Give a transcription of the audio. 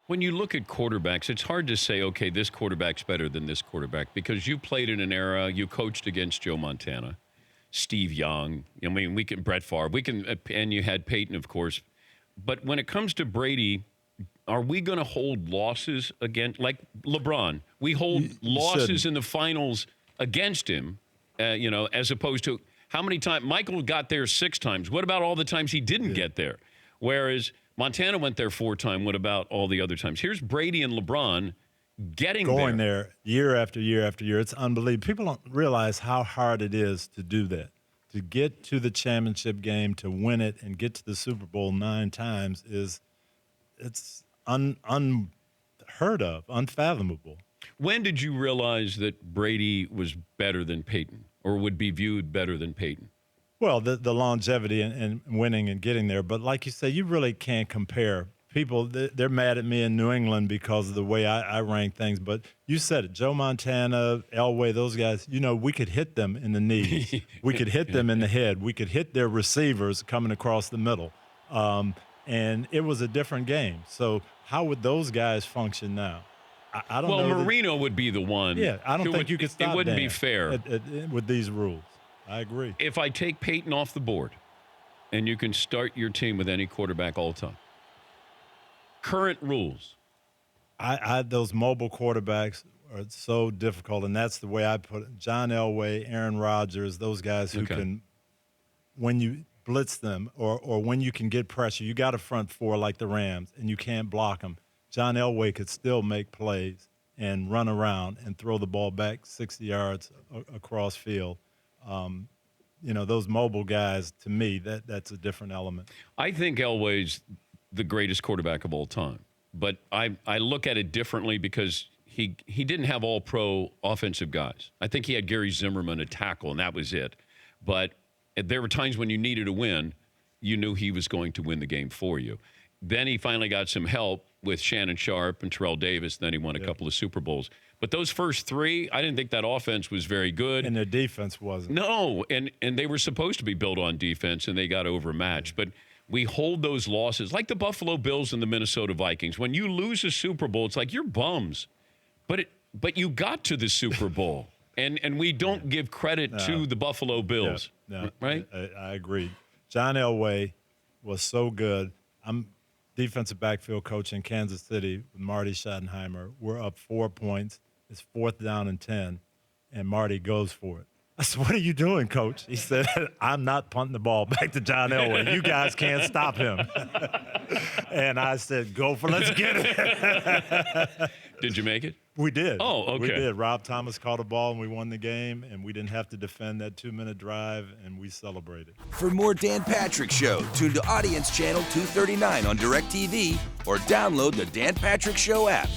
When you look at quarterbacks, it's hard to say, okay, this quarterback's better than this quarterback because you played in an era, you coached against Joe Montana, Steve Young, Brett Favre, and you had Peyton, of course. But when it comes to Brady, are we going to hold losses against, like LeBron? We hold losses in the finals against him, as opposed to how many times Michael got there 6 times. What about all the times he didn't get there? Whereas Montana went there 4 times. What about all the other times? Here's Brady and LeBron going there year after year after year. It's unbelievable. People don't realize how hard it is to do that. To get to the championship game, to win it, and get to the Super Bowl 9 times it's unheard of, unfathomable. When did you realize that Brady was better than Peyton or would be viewed better than Peyton? Well, the longevity and winning and getting there. But like you say, you really can't compare. People, they're mad at me in New England because of the way I rank things. But you said it, Joe Montana, Elway, those guys, we could hit them in the knees. We could hit them in the head. We could hit their receivers coming across the middle. And it was a different game. So how would those guys function now? I don't know. Well, Marino would be the one. Yeah, I don't think you could stop it wouldn't Dan be fair. With these rules. I agree. If I take Peyton off the board and you can start your team with any quarterback all time, current rules. Those mobile quarterbacks are so difficult, and that's the way I put it. John Elway, Aaron Rodgers, those guys who can, when you blitz them or when you can get pressure, you got a front 4 like the Rams, and you can't block them. John Elway could still make plays and run around and throw the ball back 60 yards across field. Those mobile guys, to me, that's a different element. I think Elway's the greatest quarterback of all time. But I look at it differently because he didn't have all-pro offensive guys. I think he had Gary Zimmerman, a tackle, and that was it. But there were times when you needed a win, you knew he was going to win the game for you. Then he finally got some help with Shannon Sharp and Terrell Davis. Then he won a couple of Super Bowls. But those first 3, I didn't think that offense was very good. And their defense wasn't. No, and they were supposed to be built on defense, and they got overmatched. But we hold those losses, like the Buffalo Bills and the Minnesota Vikings. When you lose a Super Bowl, it's like you're bums. But you got to the Super Bowl, and we don't give credit to the Buffalo Bills, right? I agree. John Elway was so good. I'm defensive backfield coach in Kansas City with Marty Schottenheimer. We're up 4 points. It's 4th down and 10, and Marty goes for it. I said, "What are you doing, Coach?" He said, "I'm not punting the ball back to John Elway. You guys can't stop him." And I said, "Go for it. Let's get it." Did you make it? We did. Oh, okay. We did. Rob Thomas caught a ball, and we won the game, and we didn't have to defend that 2-minute drive, and we celebrated. For more Dan Patrick Show, tune to Audience Channel 239 on DirecTV or download the Dan Patrick Show app.